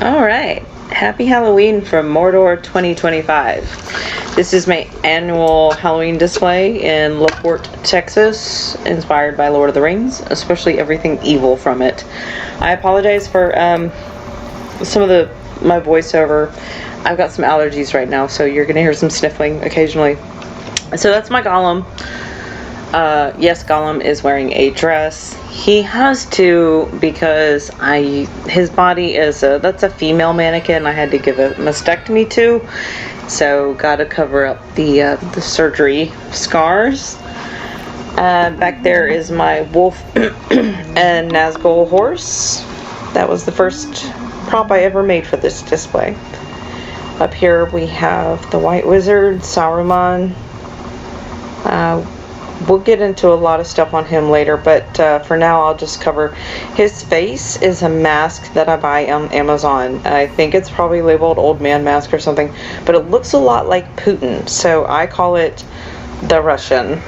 Alright, happy Halloween from Mordor 2025. This is my annual Halloween display in LaPorte, Texas, inspired by Lord of the Rings, especially everything evil from it. I apologize for some of my voiceover. I've got some allergies right now, so you're going to hear some sniffling occasionally. So that's my Gollum. Yes, Gollum is wearing a dress. He has to because his body is that's a female mannequin I had to give a mastectomy to, so got to cover up the surgery scars. Back there is my wolf and Nazgul horse. That was the first prop I ever made for this display. Up here we have the White Wizard, Saruman. We'll get into a lot of stuff on him later, but for now I'll just cover his face. Is a mask that I buy on Amazon. I think it's probably labeled old man mask or something, but it looks a lot like Putin, so I call it the Russian.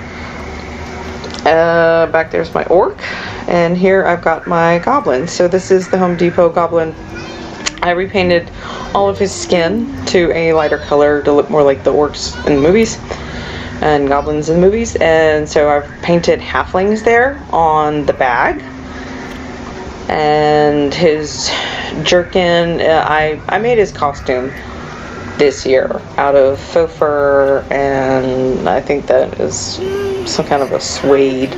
Back there's my orc, and here I've got my goblin. So this is the Home Depot goblin. I repainted all of his skin to a lighter color to look more like the orcs in the movies and goblins in the movies, and so I've painted halflings there on the bag, and his jerkin. I made his costume this year out of faux fur, and I think that is some kind of a suede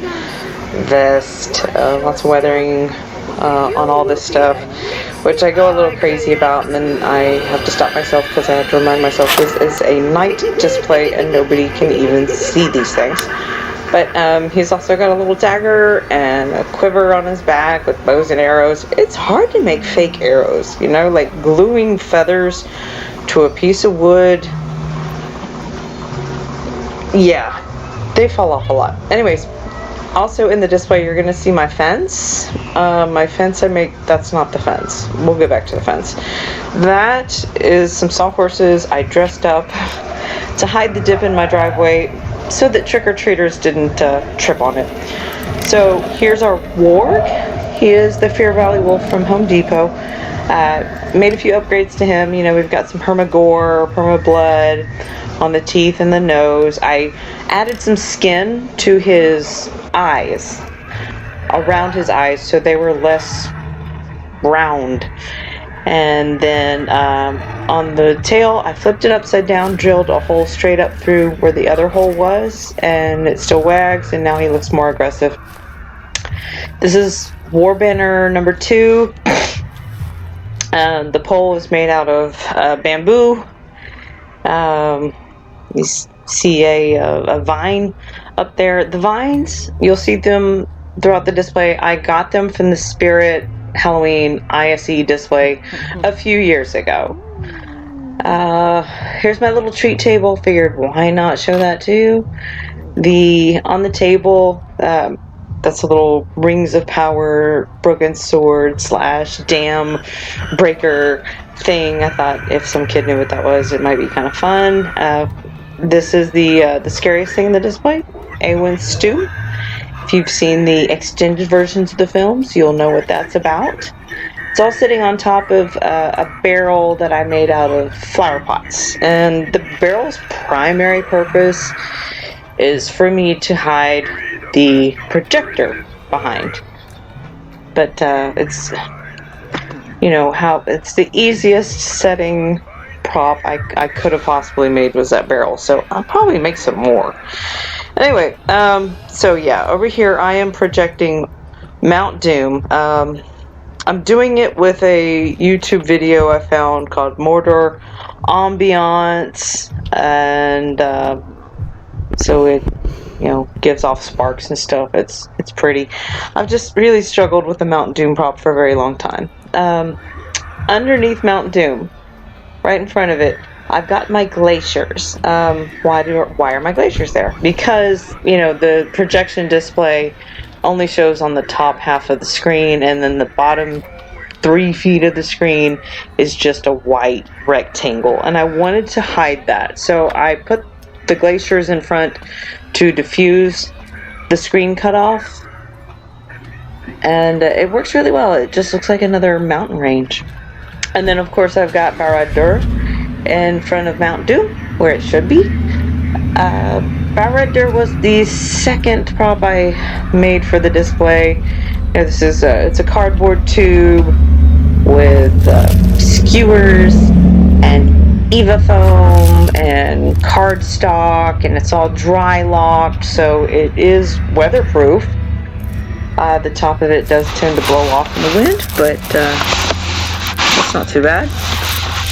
vest. Lots of weathering on all this stuff, which I go a little crazy about, and then I have to stop myself because I have to remind myself this is a night display and nobody can even see these things. But he's also got a little dagger and a quiver on his back with bows and arrows. It's hard to make fake arrows, you know, like gluing feathers to a piece of wood. Yeah, they fall off a lot. Anyways, also in the display you're going to see my fence. My fence I make, that's not the fence. We'll get back to the fence. That is some sawhorses I dressed up to hide the dip in my driveway so that trick-or-treaters didn't trip on it. So here's our warg. He is the Fear Valley Wolf from Home Depot. Made a few upgrades to him. You know, we've got some perma-gore, perma-blood on the teeth and the nose. I added some skin to his eyes, around his eyes, so they were less round. And then on the tail, I flipped it upside down, drilled a hole straight up through where the other hole was, and it still wags, and now he looks more aggressive. This is Warbanner number 2. The pole is made out of bamboo. You see a vine up there. The vines, you'll see them throughout the display. I got them from the Spirit Halloween ISE display a few years ago. Here's my little treat table. Figured why not show that too. On the table, that's a little Rings of Power broken sword / dam breaker thing. I thought if some kid knew what that was, it might be kind of fun. This is the scariest thing in the display, Awen's stew. If you've seen the extended versions of the films, you'll know what that's about. It's all sitting on top of a barrel that I made out of flower pots. And the barrel's primary purpose is for me to hide the projector behind. But it's, you know, how it's the easiest setting prop I could have possibly made was that barrel. So I'll probably make some more. Anyway, so yeah, over here I am projecting Mount Doom. I'm doing it with a YouTube video I found called Mordor Ambiance, and so it, you know, gives off sparks and stuff. It's pretty. I've just really struggled with the Mount Doom prop for a very long time. Underneath Mount Doom, right in front of it, I've got my glaciers. Why are my glaciers there? Because, you know, the projection display only shows on the top half of the screen, and then the bottom 3 feet of the screen is just a white rectangle, and I wanted to hide that. So I put the glaciers in front to diffuse the screen cutoff, and it works really well. It just looks like another mountain range. And then of course I've got Barad-dûr in front of Mount Doom, where it should be. Barad-dûr was the second prop I made for the display. This is it's a cardboard tube with skewers and Eva foam and cardstock, and it's all dry locked, so it is weatherproof. The top of it does tend to blow off in the wind, but it's not too bad.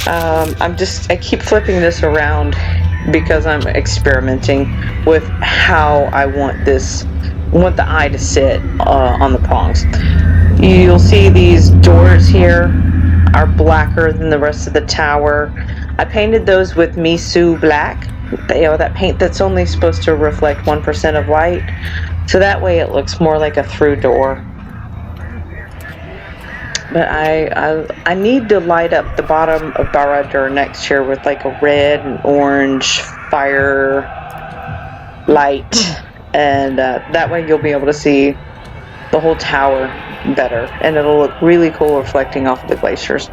I keep flipping this around because I'm experimenting with how I want the eye to sit on the prongs. You'll see these doors here are blacker than the rest of the tower. I painted those with Misu black, that paint that's only supposed to reflect 1% of light, so that way it looks more like a through door. But I need to light up the bottom of Barad-dûr next year with like a red and orange fire light, and that way you'll be able to see the whole tower better, and it'll look really cool reflecting off of the glaciers.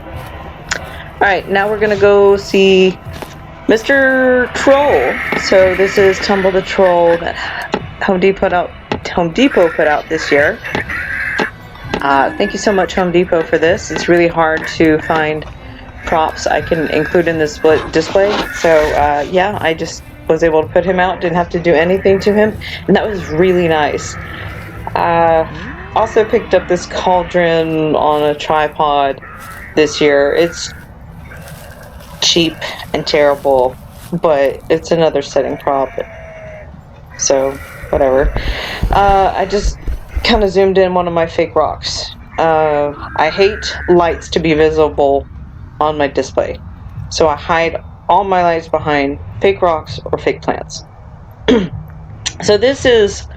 Alright, now we're gonna go see Mr. Troll. So this is Tumble the Troll that Home Depot put out this year. Thank you so much, Home Depot, for this. It's really hard to find props I can include in this display. So yeah, I just was able to put him out, didn't have to do anything to him, and that was really nice. Also picked up this cauldron on a tripod this year. It's cheap and terrible, but it's another setting prop, so whatever. I just kind of zoomed in one of my fake rocks. I hate lights to be visible on my display, so I hide all my lights behind fake rocks or fake plants. So this is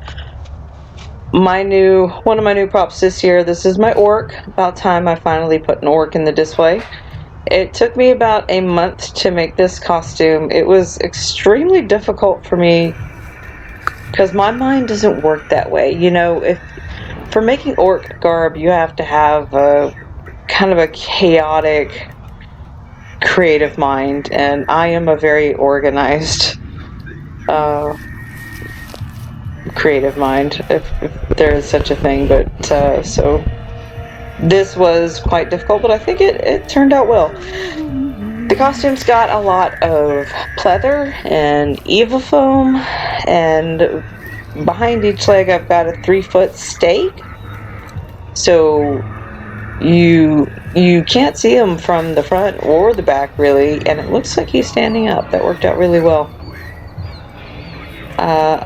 one of my new props this year. This is my orc. About time I finally put an orc in the display. It took me about a month to make this costume. It was extremely difficult for me because my mind doesn't work that way. You know, for making orc garb, you have to have a kind of a chaotic, creative mind, and I am a very organized, creative mind, if there is such a thing. But so this was quite difficult, but I think it turned out well. The costume's got a lot of pleather and Eva foam, and behind each leg I've got a 3-foot stake, so you can't see him from the front or the back really, and it looks like he's standing up. That worked out really well.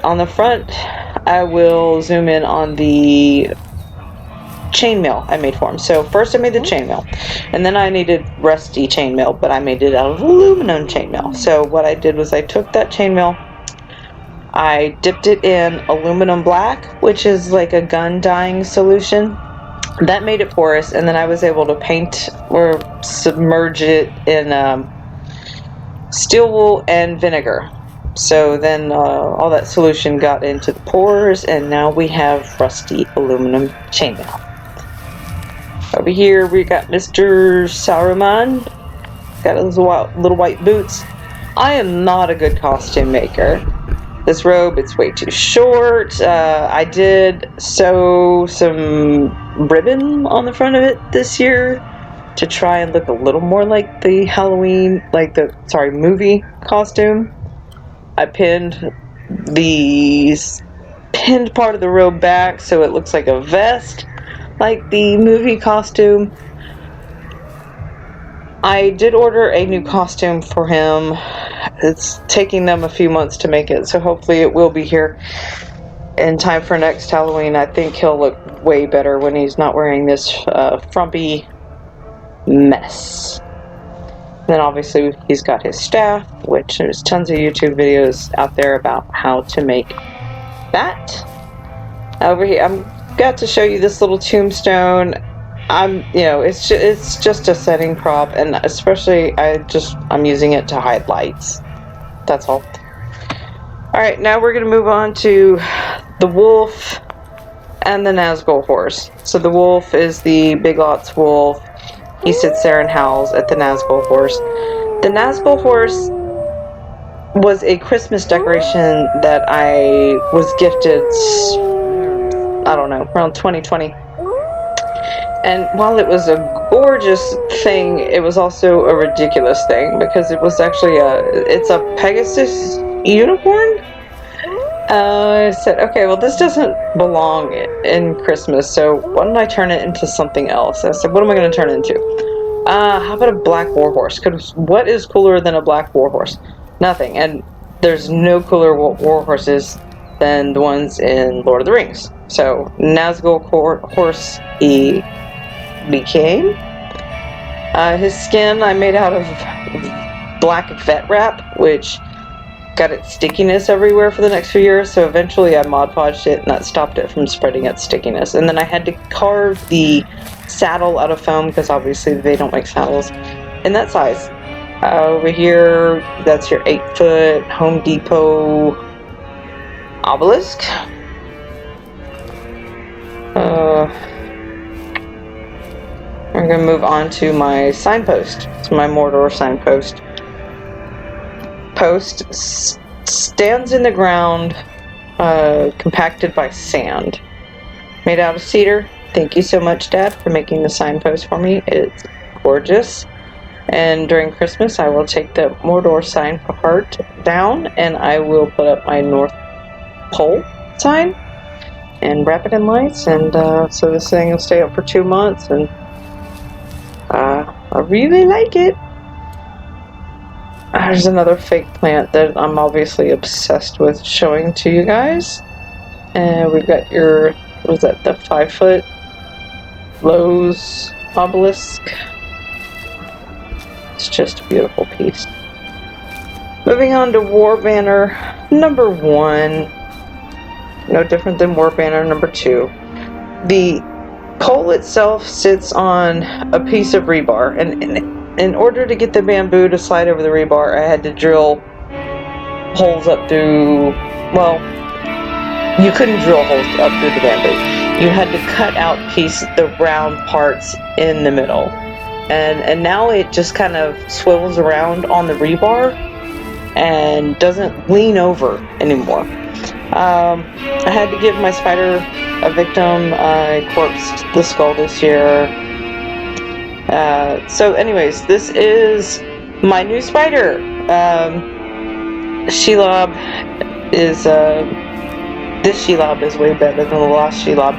On the front, I will zoom in on the chainmail I made for him. So first I made the chainmail, and then I needed rusty chainmail, but I made it out of aluminum chainmail. So what I did was I took that chainmail, I dipped it in aluminum black, which is like a gun dyeing solution. That made it porous, and then I was able to paint or submerge it in steel wool and vinegar. So then all that solution got into the pores, and now we have rusty aluminum chainmail. Over here we got Mr. Saruman. Got his little white boots. I am not a good costume maker. This robe, it's way too short. I did sew some ribbon on the front of it this year to try and look a little more like the Halloween, movie costume. I pinned part of the robe back so it looks like a vest, like the movie costume. I did order a new costume for him. It's taking them a few months to make it, so hopefully it will be here in time for next Halloween. I think he'll look way better when he's not wearing this frumpy mess. Then obviously he's got his staff, which there's tons of YouTube videos out there about how to make that. Over here, I've got to show you this little tombstone. It's just a setting prop, and especially I'm using it to hide lights. That's all. Alright, now we're going to move on to the wolf and the Nazgul horse. So the wolf is the Big Lots wolf. he sits there and howls at the Nazgul horse. The Nazgul horse was a Christmas decoration that I was gifted, I don't know, around 2020. And while it was a gorgeous thing, it was also a ridiculous thing because it was actually it's a Pegasus unicorn. I said, okay, well, this doesn't belong in Christmas, so why don't I turn it into something else? I said, what am I going to turn it into? How about a black warhorse? Because what is cooler than a black warhorse? Nothing. And there's no cooler warhorses than the ones in Lord of the Rings. So Nazgul horse he became. His skin I made out of black vet wrap, which got its stickiness everywhere for the next few years, so eventually I Mod Podged it and that stopped it from spreading its stickiness. And then I had to carve the saddle out of foam because obviously they don't make saddles in that size. Over here, that's your 8-foot Home Depot obelisk. We're going to move on to my signpost. It's my Mordor signpost. Post stands in the ground, compacted by sand. Made out of cedar. Thank you so much, Dad, for making the signpost for me. It's gorgeous. And during Christmas, I will take the Mordor sign part down, and I will put up my North Pole sign and wrap it in lights. And so this thing will stay up for 2 months, and I really like it. There's another fake plant that I'm obviously obsessed with showing to you guys. And we've got your, what is that, the 5-foot Lowe's obelisk. It's just a beautiful piece. Moving on to War Banner number 1. No different than War Banner number 2. The pole itself sits on a piece of rebar, and in order to get the bamboo to slide over the rebar, I had to drill holes up through, well, you couldn't drill holes up through the bamboo. You had to cut out the round parts in the middle. And now it just kind of swivels around on the rebar and doesn't lean over anymore. I had to give my spider a victim. I corpsed the skull this year. So anyways, this is my new spider. Shelob is, this Shelob is way better than the last Shelob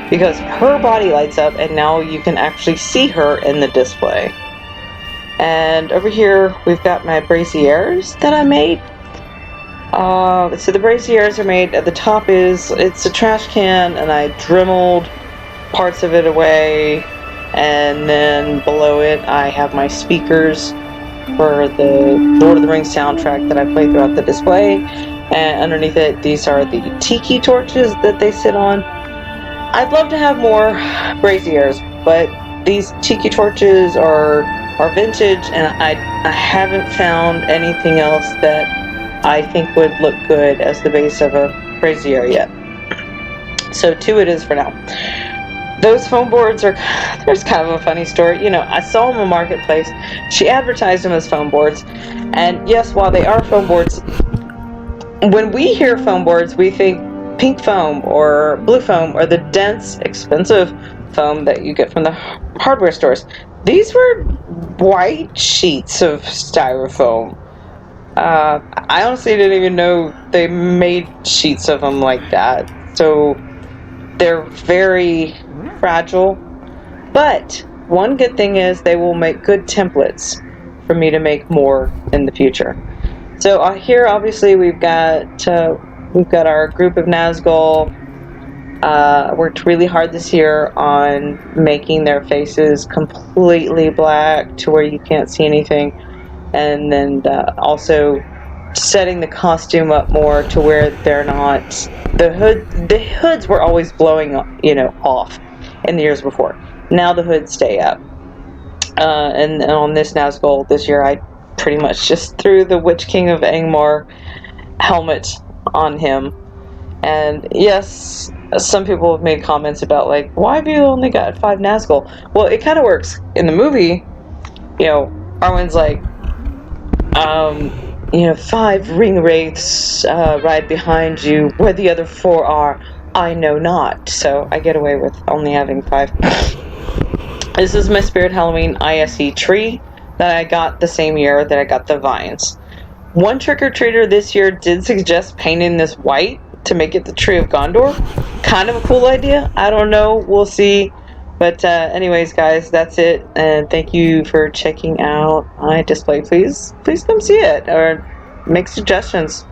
because her body lights up and now you can actually see her in the display. And over here we've got my braziers that I made. So the braziers are made, at the top it's a trash can, and I dremeled parts of it away. And then below it, I have my speakers for the Lord of the Rings soundtrack that I play throughout the display. And underneath it, these are the tiki torches that they sit on. I'd love to have more braziers, but these tiki torches are vintage, and I haven't found anything else that I think would look good as the base of a brazier yet. So 2 it is for now. Those foam boards there's kind of a funny story. You know, I saw them in Marketplace. She advertised them as foam boards. And yes, while they are foam boards, when we hear foam boards, we think pink foam or blue foam or the dense, expensive foam that you get from the hardware stores. These were white sheets of styrofoam. I honestly didn't even know they made sheets of them like that. So they're very fragile, but one good thing is they will make good templates for me to make more in the future. So here obviously we've got our group of Nazgul. Worked really hard this year on making their faces completely black to where you can't see anything, and then also setting the costume up more to where they're not, the hoods were always blowing, off in the years before. Now the hoods stay up. And on this Nazgul this year, I pretty much just threw the Witch King of Angmar helmet on him. And yes, some people have made comments about, like, why have you only got 5 Nazgul? Well, it kind of works. In the movie, Arwen's like, 5 ring wraiths ride behind you. Where the other 4 are, I know not. So I get away with only having 5. This is my Spirit Halloween ISE tree that I got the same year that I got the vines. One trick-or-treater this year did suggest painting this white to make it the Tree of Gondor. Kind of a cool idea. I don't know. We'll see. But anyways, guys, that's it. And thank you for checking out my display. Please come see it or make suggestions.